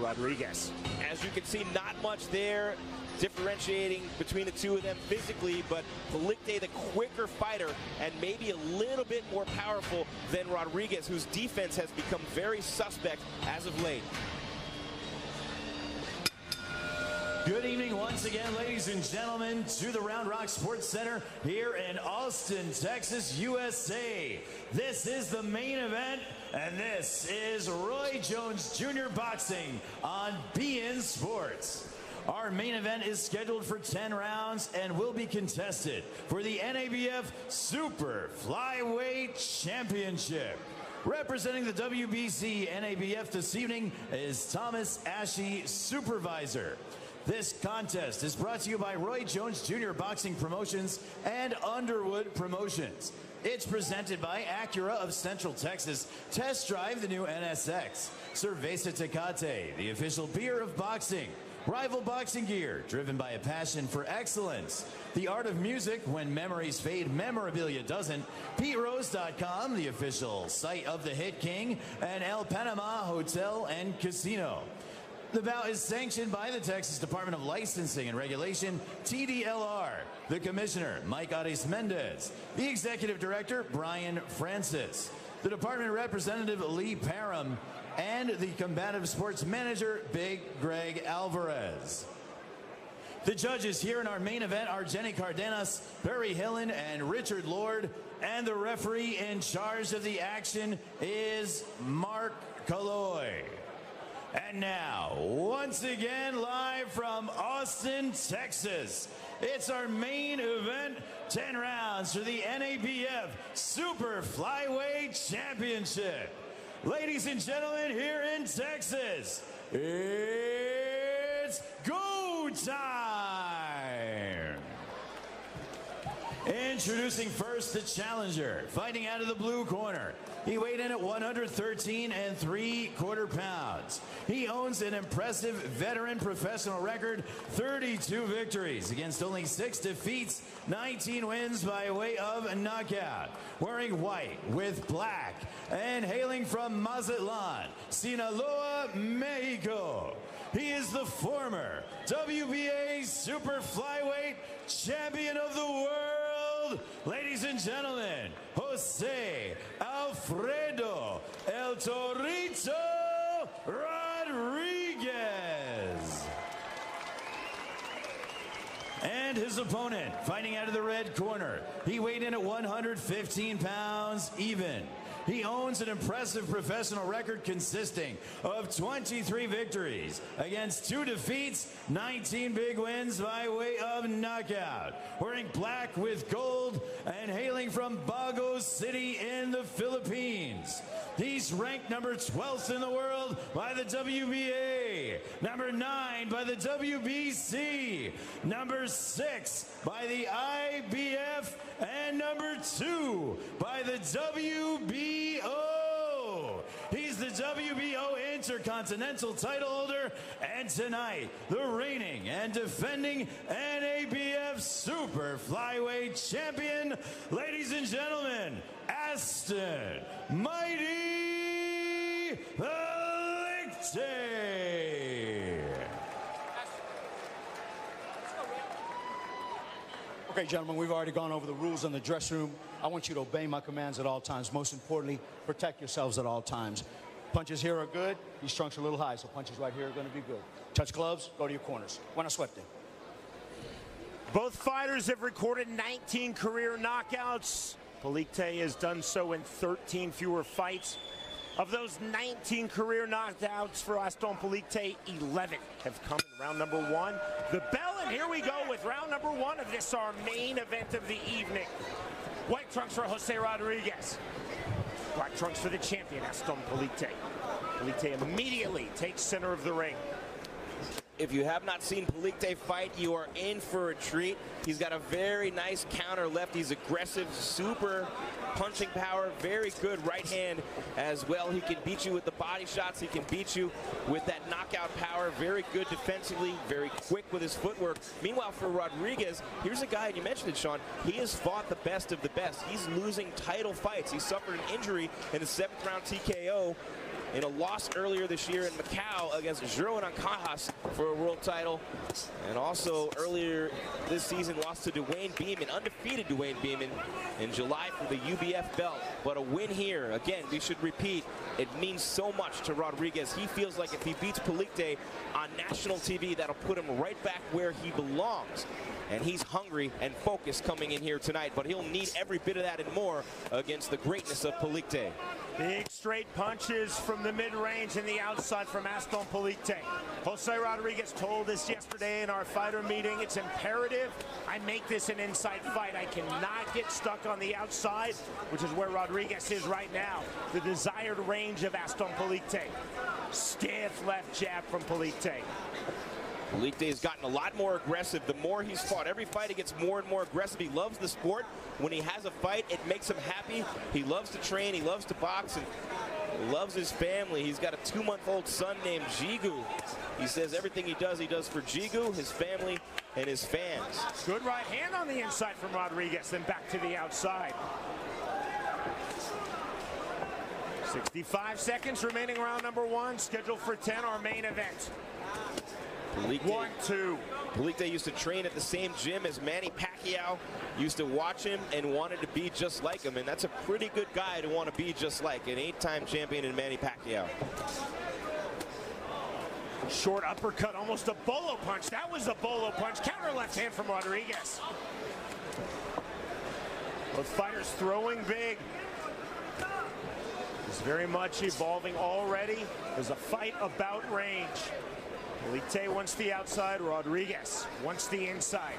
Rodriguez. As you can see, not much there differentiating between the two of them physically, but Palicte, the quicker fighter, and maybe a little bit more powerful than Rodriguez, whose defense has become very suspect as of late. Good evening once again, ladies and gentlemen, to the Round Rock Sports Center here in Austin, Texas, USA. This is the main event, and this is Roy Jones Jr. Boxing on beIN Sports. Our main event is scheduled for 10 rounds and will be contested for the NABF Super Flyweight Championship. Representing the WBC NABF this evening is Thomas Ashe, Supervisor. This contest is brought to you by Roy Jones Jr. Boxing Promotions and Underwood Promotions. It's presented by Acura of Central Texas. Test drive the new NSX. Cerveza Tecate, the official beer of boxing. Rival Boxing Gear, driven by a passion for excellence. The Art of Music, when memories fade, memorabilia doesn't. PeteRose.com, the official site of the Hit King. And El Panama Hotel and Casino. The bout is sanctioned by the Texas Department of Licensing and Regulation, TDLR. The Commissioner, Mike Aris Mendez. The Executive Director, Brian Francis. The Department Representative, Lee Parham. And the Combative Sports Manager, Big Greg Alvarez. The judges here in our main event are Jenny Cardenas, Barry Hillen, and Richard Lord. And the referee in charge of the action is Mark Kaloy. And now, once again, live from Austin, Texas, it's our main event, 10 rounds for the NABF Super Flyweight Championship. Ladies and gentlemen, here in Texas, it's go time! Introducing first the challenger, fighting out of the blue corner. He weighed in at 113 3/4 pounds. He owns an impressive veteran professional record, 32 victories against only 6 defeats, 19 wins by way of knockout. Wearing white with black and hailing from Mazatlan, Sinaloa, Mexico. He is the former WBA Super Flyweight Champion of the World. Ladies and gentlemen, Jose Alfredo El Torito Rodriguez. And his opponent, fighting out of the red corner. He weighed in at 115 pounds even. He owns an impressive professional record consisting of 23 victories against 2 defeats, 19 big wins by way of knockout. Wearing black with gold and hailing from Bago City in the Philippines. He's ranked number 12th in the world by the WBA, number 9 by the WBC, number 6 by the IBF, and number 2 by the WBO. He's the WBO Inter-Continental title holder, and tonight, the reigning and defending NABF Super Flyweight Champion, ladies and gentlemen, Aston Mighty Palicte. Okay, gentlemen, we've already gone over the rules in the dressing room. I want you to obey my commands at all times. Most importantly, protect yourselves at all times. Punches here are good. These trunks are a little high, so punches right here are going to be good. Touch gloves, go to your corners. Buena suerte. Both fighters have recorded 19 career knockouts. Palicte has done so in 13 fewer fights. Of those 19 career knockouts for Aston Palicte, 11 have come in round number 1. The bell, and here we go with round number 1 of this, our main event of the evening. White trunks for Jose Rodriguez. Black trunks for the champion, Aston Palicte. Palicte immediately takes center of the ring. If you have not seen Palicte fight, you are in for a treat. He's got a very nice counter left. He's aggressive, super punching power, very good right hand as well. He can beat you with the body shots. He can beat you with that knockout power. Very good defensively, very quick with his footwork. Meanwhile, for Rodriguez, here's a guy, and you mentioned it, Sean, he has fought the best of the best. He's losing title fights. He suffered an injury in the 7th round TKO in a loss earlier this year in Macau against Juan for a world title. And also earlier this season lost to Dwayne Beeman, undefeated Dwayne Beeman in July for the UBF belt. But a win here, again, we should repeat, it means so much to Rodriguez. He feels like if he beats Palicte on national TV, that'll put him right back where he belongs. And he's hungry and focused coming in here tonight, but he'll need every bit of that and more against the greatness of Palicte. Big straight punches from the mid-range and the outside from Aston Palicte. Jose Rodriguez told us yesterday in our fighter meeting, it's imperative I make this an inside fight. I cannot get stuck on the outside, which is where Rodriguez is right now. The desired range of Aston Palicte. Stiff left jab from Palicte. Palicte has gotten a lot more aggressive the more he's fought. Every fight he gets more and more aggressive. He loves the sport. When he has a fight, it makes him happy. He loves to train, he loves to box, and he loves his family. He's got a 2-month-old son named Jigu. He says everything he does for Jigu, his family, and his fans. Good right hand on the inside from Rodriguez, then back to the outside. 65 seconds remaining, round number 1, scheduled for 10, our main event. Palicte, 1-2. Palicte used to train at the same gym as Manny Pacquiao, used to watch him and wanted to be just like him, and that's a pretty good guy to want to be just like, an 8-time champion in Manny Pacquiao. Short uppercut, almost a bolo punch. That was a bolo punch. Counter left hand from Rodriguez. Both fighters throwing big. It's very much evolving already. There's a fight about range. Palicte wants the outside, Rodriguez wants the inside.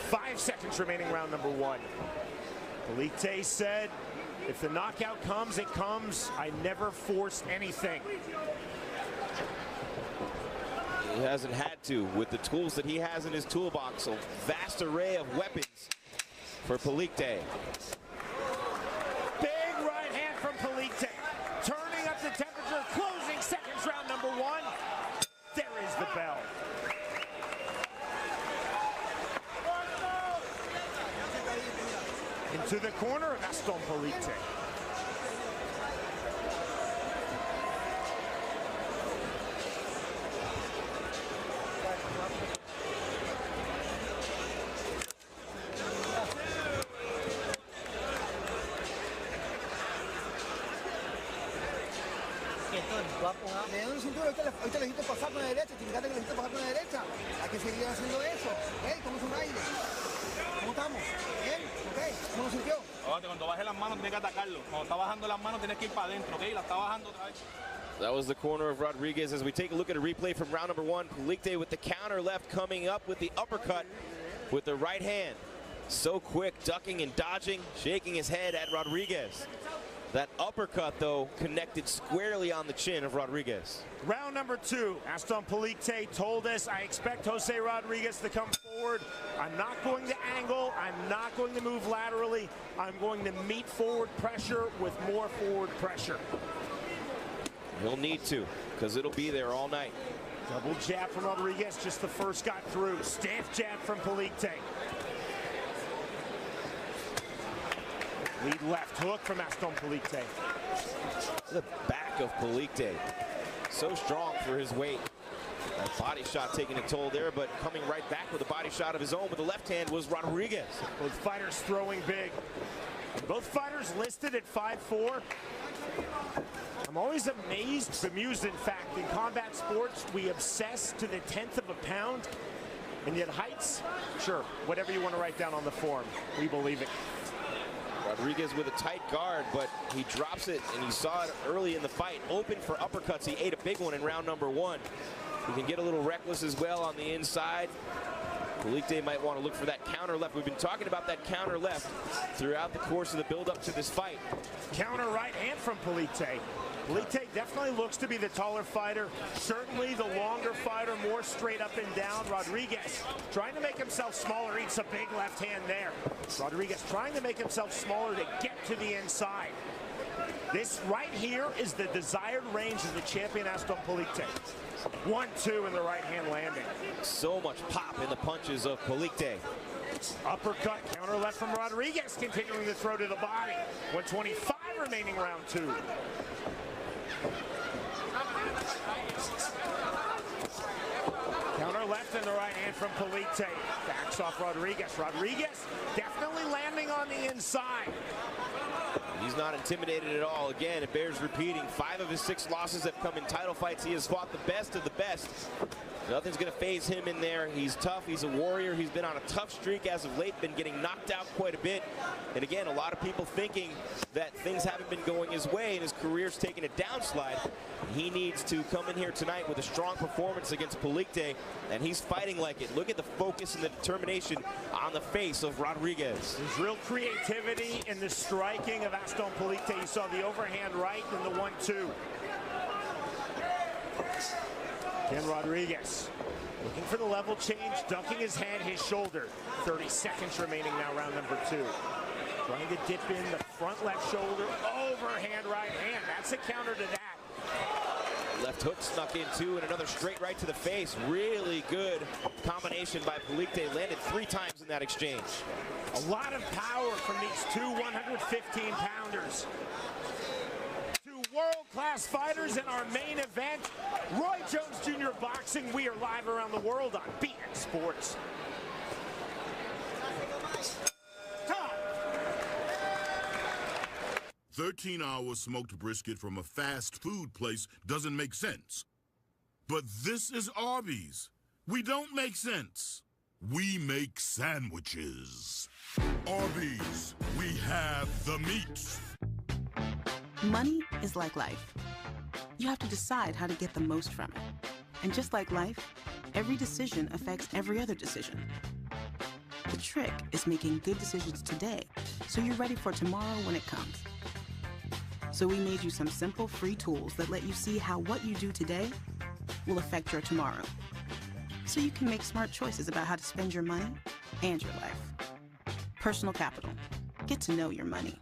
5 seconds remaining, round number 1. Palicte said, if the knockout comes, it comes. I never forced anything. He hasn't had to with the tools that he has in his toolbox. A vast array of weapons for Palicte. Big right hand from Palicte. Turning up the temperature, closing seconds, round number 1. There is the bell. Into the corner of Aston Palicte. Le dan un cinturón, ahorita le necesito pasar con la derecha, fíjate que le necesito pasar con la derecha. Hay que seguir haciendo eso. Hey, ¿cómo es un aire? ¿Cómo estamos? ¿Bien? ¿Ok? ¿Cómo lo sintió? Cuando baje las manos tienes que atacarlo. Cuando está bajando las manos tienes que ir para adentro, ¿ok? La está bajando otra vez. That was the corner of Rodriguez. As we take a look at a replay from round number 1, Palicte with the counter left, coming up with the uppercut with the right hand. So quick, ducking and dodging, shaking his head at Rodriguez. That uppercut, though, connected squarely on the chin of Rodriguez. Round number 2, Aston Palicte told us, I expect Jose Rodriguez to come forward. I'm not going to angle. I'm not going to move laterally. I'm going to meet forward pressure with more forward pressure. He'll need to, because it'll be there all night. Double jab from Rodriguez, just the first got through. Stiff jab from Palicte. Lead left hook from Aston Palicte. The back of Palicte. So strong for his weight. That body shot taking a toll there, but coming right back with a body shot of his own with the left hand was Rodriguez. Both fighters throwing big. Both fighters listed at 5'4". I'm always amazed, bemused in fact, in combat sports, we obsess to the 10th of a pound, and yet heights, sure, whatever you want to write down on the form, we believe it. Rodriguez with a tight guard, but he drops it, and he saw it early in the fight. Open for uppercuts. He ate a big one in round number 1. He can get a little reckless as well on the inside. Palicte might want to look for that counter left. We've been talking about that counter left throughout the course of the build-up to this fight. Counter right hand from Palicte. Palicte definitely looks to be the taller fighter, certainly the longer fighter, more straight up and down. Rodriguez trying to make himself smaller, eats a big left hand there. Rodriguez trying to make himself smaller to get to the inside. This right here is the desired range of the champion Aston Palicte. 1-2 in the right hand landing. So much pop in the punches of Palicte. Uppercut, counter left from Rodriguez, continuing to throw to the body. 125 remaining round 2. Counter left and the right hand from Palicte. Backs off Rodriguez. Rodriguez definitely landing on the inside. He's not intimidated at all. Again, it bears repeating. 5 of his 6 losses have come in title fights. He has fought the best of the best. Nothing's going to phase him in there. He's tough. He's a warrior. He's been on a tough streak as of late, been getting knocked out quite a bit. And again, a lot of people thinking that things haven't been going his way and his career's taken a downslide. He needs to come in here tonight with a strong performance against Palicte, and he's fighting like it. Look at the focus and the determination on the face of Rodriguez. There's real creativity in the striking of Aston Palicte. You saw the overhand right and the 1-2. Again, Rodriguez looking for the level change, ducking his head, his shoulder. 30 seconds remaining now, round number 2. Trying to dip in the front left shoulder, overhand right hand. That's a counter to that. Left hook snuck in too, and another straight right to the face. Really good combination by Palicte. Landed 3 times in that exchange. A lot of power from these 2 115-pounders. World-class fighters in our main event. Roy Jones Jr. Boxing. We are live around the world on BN Sports. 13-hour smoked brisket from a fast food place doesn't make sense. But this is Arby's. We don't make sense. We make sandwiches. Arby's, we have the meat. Money is like life. You have to decide how to get the most from it. And just like life, every decision affects every other decision. The trick is making good decisions today, so you're ready for tomorrow when it comes. So we made you some simple free tools that let you see how what you do today will affect your tomorrow. So you can make smart choices about how to spend your money and your life. Personal Capital. Get to know your money.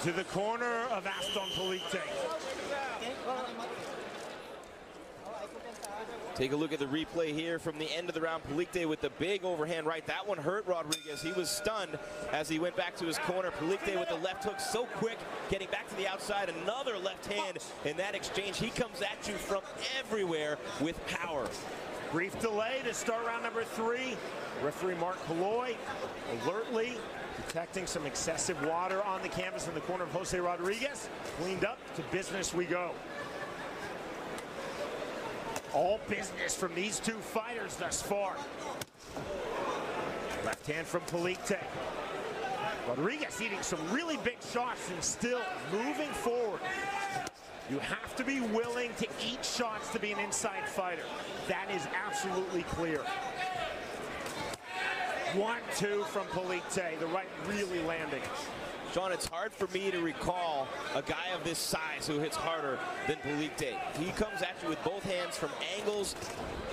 Into the corner of Aston Palicte. Take a look at the replay here from the end of the round. Palicte with the big overhand right. That one hurt Rodriguez. He was stunned as he went back to his corner. Palicte with the left hook so quick, getting back to the outside. Another left hand in that exchange. He comes at you from everywhere with power. Brief delay to start round number 3. Referee Mark Palloy alertly detecting some excessive water on the canvas in the corner of Jose Rodriguez. Cleaned up, to business we go. All business from these 2 fighters thus far. Left hand from Palicte. Rodriguez eating some really big shots and still moving forward. You have to be willing to eat shots to be an inside fighter. That is absolutely clear. 1-2 from Palicte, the right really landing. Sean, it's hard for me to recall a guy of this size who hits harder than Palicte. He comes at you with both hands from angles,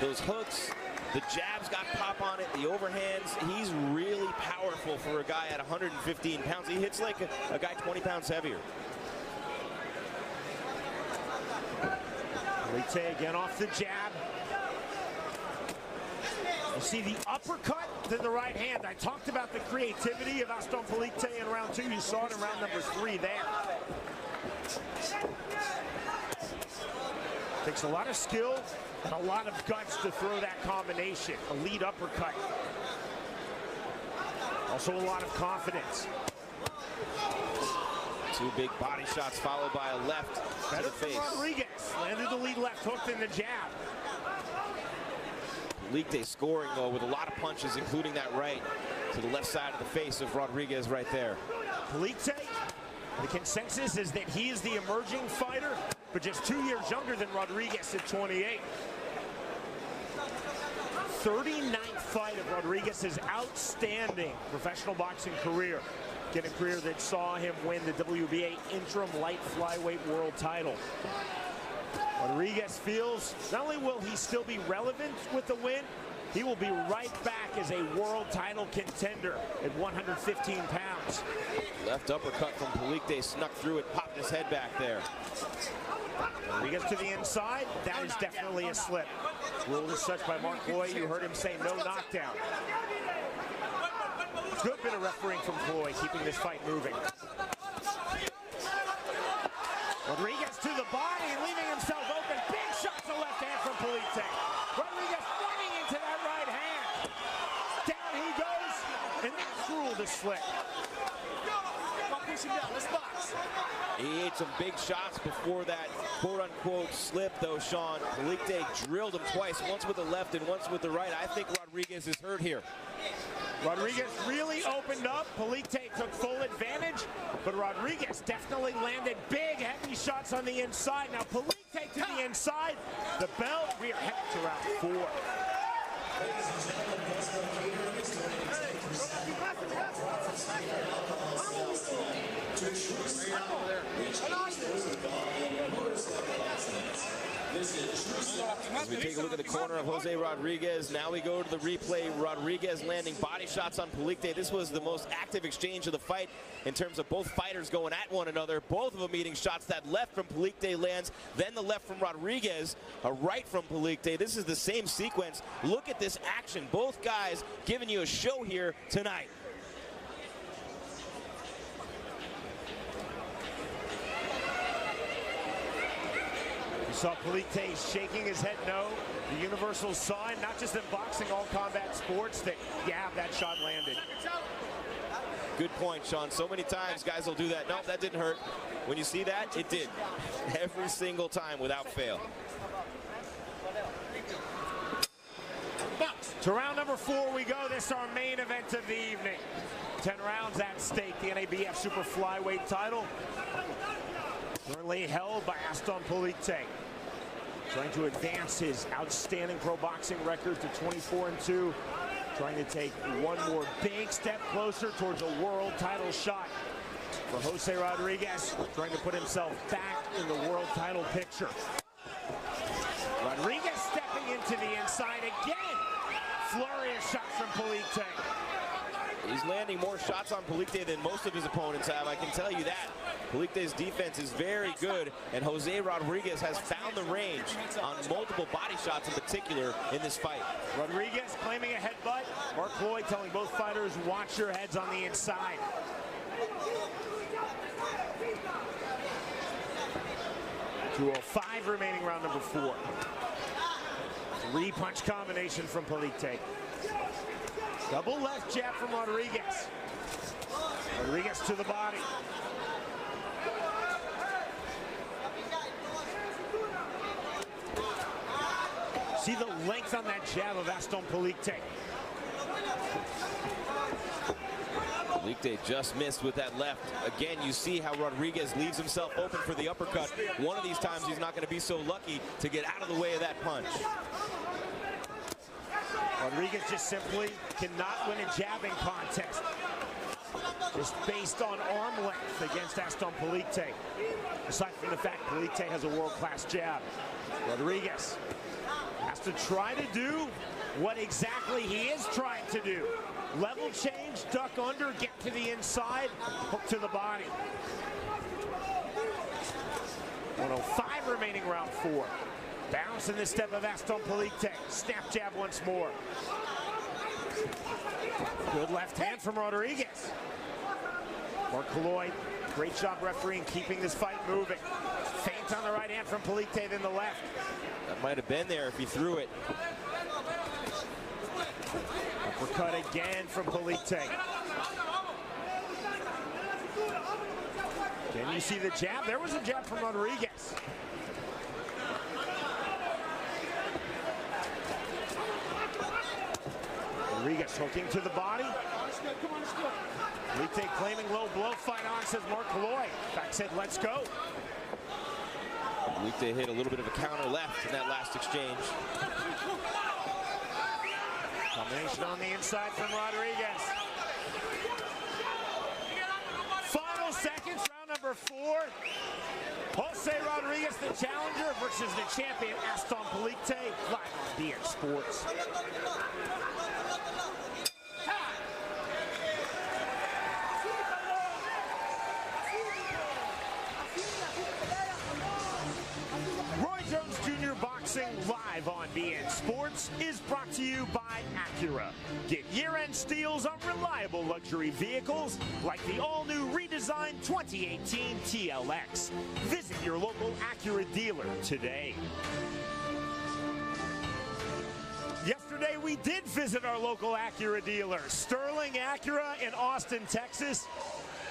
those hooks, the jabs got pop on it, the overhands. He's really powerful for a guy at 115 pounds. He hits like a guy 20 pounds heavier. Palicte again off the jab. You see the uppercut, then the right hand. I talked about the creativity of Aston Palicte in round 2. You saw it in round number 3 there. Takes a lot of skill and a lot of guts to throw that combination. A lead uppercut. Also a lot of confidence. 2 big body shots followed by a left to the face. Rodriguez landed the lead left hook and the jab. Palicte scoring, though, with a lot of punches, including that right to the left side of the face of Rodriguez right there. Palicte, the consensus is that he is the emerging fighter, but just 2 years younger than Rodriguez at 28. 39th fight of Rodriguez's outstanding professional boxing career. Getting a career that saw him win the WBA interim light flyweight world title. Rodriguez feels not only will he still be relevant with the win, he will be right back as a world title contender at 115 pounds. Left uppercut from Palicte snuck through it, popped his head back there. Rodriguez to the inside, that is definitely a slip. Ruled as such by Mark Boyd. You heard him say no knockdown. good bit of refereeing from Floyd, keeping this fight moving. Rodriguez to the body, leaving himself open. Big shot to left hand from Palicte. Rodriguez running into that right hand. Down he goes, and that's ruled a slip. He ate some big shots before that quote-unquote slip, though, Sean. Palicte drilled him twice, once with the left and once with the right. I think Rodriguez is hurt here. Rodriguez really opened up. Palicte took full advantage, but Rodriguez definitely landed big, heavy shots on the inside. Now Palicte to the inside. The bell, we are headed to round 4. As we take a look at the corner of Jose Rodriguez, now we go to the replay. Rodriguez landing body shots on Palicte. This was the most active exchange of the fight in terms of both fighters going at one another. Both of them eating shots. That left from Palicte lands, then the left from Rodriguez, a right from Palicte. This is the same sequence. Look at this action. Both guys giving you a show here tonight. Saw Palicte shaking his head no. The universal sign, not just in boxing, all combat sports, that, yeah, that shot landed. Good point, Sean. So many times guys will do that. Nope, that didn't hurt. When you see that, it did. Every single time without fail. To round number 4 we go. This is our main event of the evening. 10 rounds at stake. The NABF Super Flyweight title. Currently held by Aston Palicte. Trying to advance his outstanding pro boxing record to 24-2. Trying to take one more big step closer towards a world title shot. For Jose Rodriguez, trying to put himself back in the world title picture. Rodriguez stepping into the inside again. Flurry of shots from Palicte. He's landing more shots on Palicte than most of his opponents have, I can tell you that. Palicte's defense is very good, and Jose Rodriguez has found the range on multiple body shots in particular in this fight. Rodriguez claiming a headbutt. Mark Floyd telling both fighters, watch your heads on the inside. .205 remaining, round number 4. 3-punch combination from Palicte. Double left jab from Rodriguez. Rodriguez to the body. See the length on that jab of Aston Palicte. Palicte just missed with that left. Again, you see how Rodriguez leaves himself open for the uppercut. One of these times he's not going to be so lucky to get out of the way of that punch. Rodriguez just simply cannot win a jabbing contest. Just based on arm length against Aston Palicte. Aside from the fact Palicte has a world-class jab. Rodriguez has to try to do what exactly he is trying to do. Level change, duck under, get to the inside, hook to the body. 105 remaining, round 4. Bounce in the step of Aston Palicte. Snap jab once more. Good left hand from Rodriguez. Mark Floyd, great job refereeing, keeping this fight moving. Feint on the right hand from Palicte, then the left. That might have been there if he threw it. Uppercut again from Palicte. Can you see the jab? There was a jab from Rodriguez. Rodriguez hooking to the body. Palicte claiming low blow, fight on, says Mark Floyd. Back said, let's go. Palicte hit a little bit of a counter left in that last exchange. Combination on the inside from Rodriguez. Final seconds, round number 4. Jose Rodriguez, the challenger, versus the champion, Aston Palicte, live on BX Sports. Live Live on BN Sports is brought to you by Acura. Get year-end steals on reliable luxury vehicles like the all-new redesigned 2018 TLX. Visit your local Acura dealer today. Yesterday, we did visit our local Acura dealer, Sterling Acura in Austin, Texas.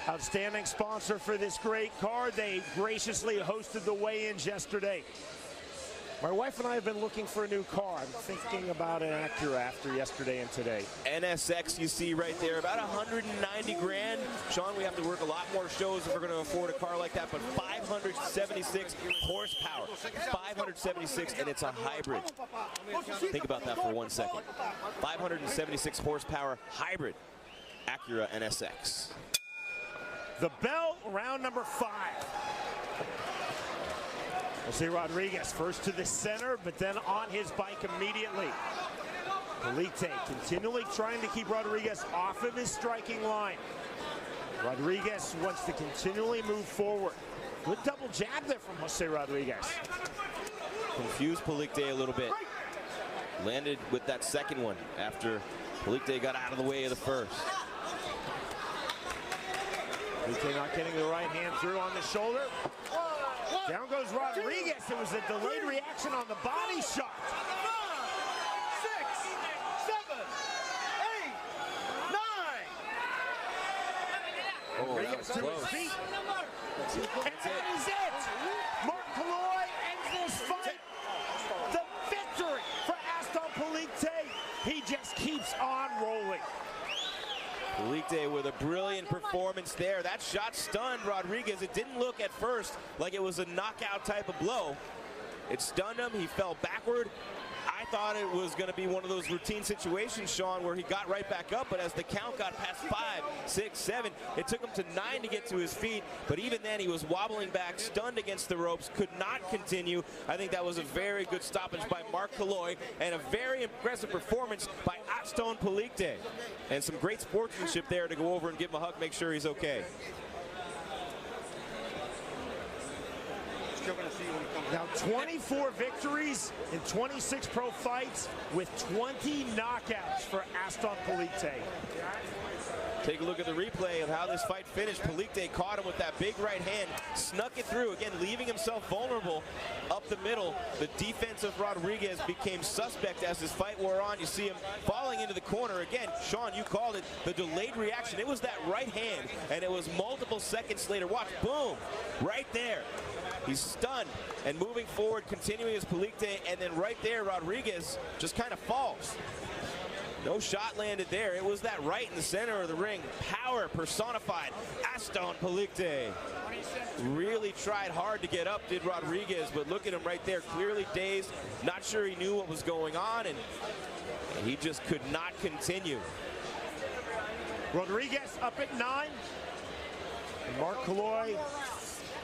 Outstanding sponsor for this great car. They graciously hosted the weigh-ins yesterday. My wife and I have been looking for a new car. I'm thinking about an Acura after yesterday and today. NSX you see right there, about 190 grand. Sean, we have to work a lot more shows if we're going to afford a car like that, but 576 horsepower. 576, and it's a hybrid. Think about that for 1 second. 576 horsepower hybrid Acura NSX. The bell, round number 5. Jose Rodriguez first to the center, but then on his bike immediately. Palicte continually trying to keep Rodriguez off of his striking line. Rodriguez wants to continually move forward. Good double jab there from Jose Rodriguez. Confused Palicte a little bit. Landed with that second one after Palicte got out of the way of the first. Palicte not getting the right hand through on the shoulder. Down goes Rodriguez. It was a delayed reaction on the body shot. 6, 7, 8, 9. Rodriguez to his feet. And that is it. Mark Kalloy ends this fight. The victory for Aston Palicte. He just keeps on rolling. Palicte with a brilliant performance there. That shot stunned Rodriguez. It didn't look at first like it was a knockout type of blow. It stunned him. He fell backward. I thought it was going to be one of those routine situations, Sean, where he got right back up, but as the count got past 5, 6, 7, it took him to 9 to get to his feet, but even then he was wobbling back, stunned against the ropes, could not continue. I think that was a very good stoppage by Mark Kalloy and a very impressive performance by Aston Palicte. And some great sportsmanship there to go over and give him a hug, make sure he's okay. Now 24 victories in 26 pro fights with 20 knockouts for Aston Palicte. Take a look at the replay of how this fight finished. Palicte caught him with that big right hand, snuck it through, again leaving himself vulnerable up the middle. The defense of Rodriguez became suspect as this fight wore on. You see him falling into the corner. Again, Sean, you called it the delayed reaction. It was that right hand, and it was multiple seconds later. Watch, boom, right there. He's stunned and moving forward, continuing his Palicte, and then right there, Rodriguez just kind of falls. No shot landed there. It was that right in the center of the ring. Power personified. Aston Palicte really tried hard to get up, did Rodriguez, but look at him right there, clearly dazed, not sure he knew what was going on, and he just could not continue. Rodriguez up at 9. And Mark Kalloy,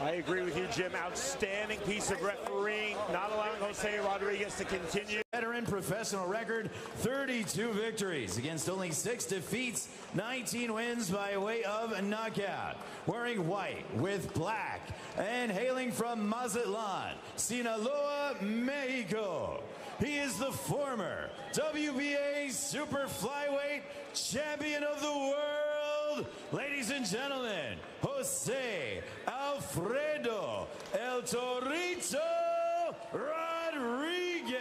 I agree with you, Jim. Outstanding piece of refereeing, not allowing Jose Rodriguez to continue. Veteran professional record, 32 victories against only 6 defeats, 19 wins by way of knockout. Wearing white with black and hailing from Mazatlan, Sinaloa, Mexico. He is the former WBA Super Flyweight Champion of the World. Ladies and gentlemen, Jose Alfredo El Torito Rodriguez.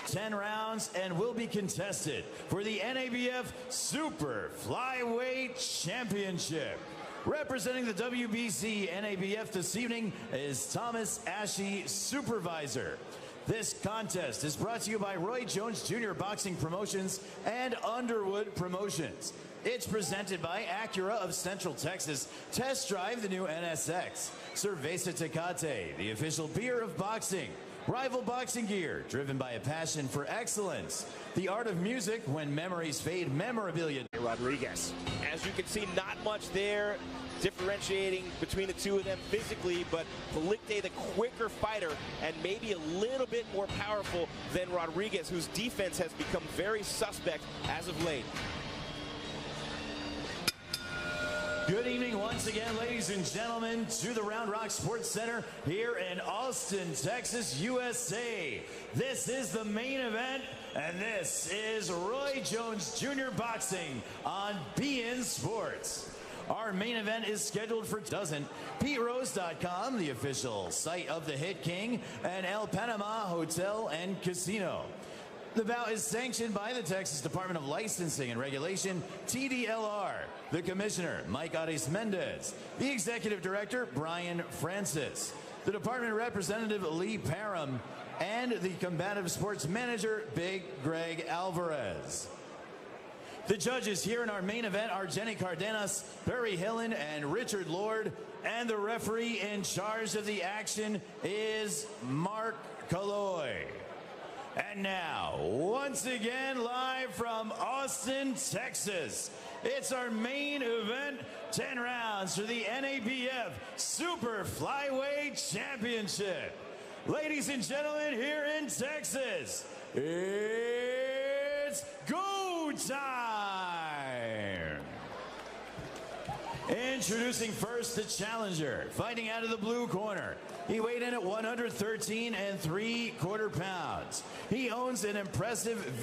10 rounds and will be contested for the NABF Super Flyweight Championship. Representing the WBC NABF this evening is Thomas Ashe, supervisor. This contest is brought to you by Roy Jones Jr. Boxing Promotions and Underwood Promotions. It's presented by Acura of Central Texas. Test drive the new NSX. Cerveza Tecate, the official beer of boxing. Rival boxing gear, driven by a passion for excellence. The art of music, when memories fade, memorabilia. Rodriguez. As you can see, not much there differentiating between the two of them physically, but Palicte, the quicker fighter and maybe a little bit more powerful than Rodriguez, whose defense has become very suspect as of late. Good evening once again, ladies and gentlemen, to the Round Rock Sports Center here in Austin, Texas, USA. This is the main event, and this is Roy Jones Jr. Boxing on beIN Sports. Our main event is scheduled for PeteRose.com, the official site of the Hit King, and El Panama Hotel and Casino. The bout is sanctioned by the Texas Department of Licensing and Regulation, TDLR, the Commissioner, Mike Ares-Mendez, the Executive Director, Brian Francis, the Department Representative, Lee Parham, and the Combative Sports Manager, Big Greg Alvarez. The judges here in our main event are Jenny Cardenas, Barry Hillen, and Richard Lord, and the referee in charge of the action is Mark Kaloy. And now, once again, live from Austin, Texas, it's our main event, 10 rounds for the NABF Super Flyweight Championship. Ladies and gentlemen, here in Texas, it's go time! Introducing first the challenger, fighting out of the blue corner. He weighed in at 113 3/4 pounds. He owns an impressive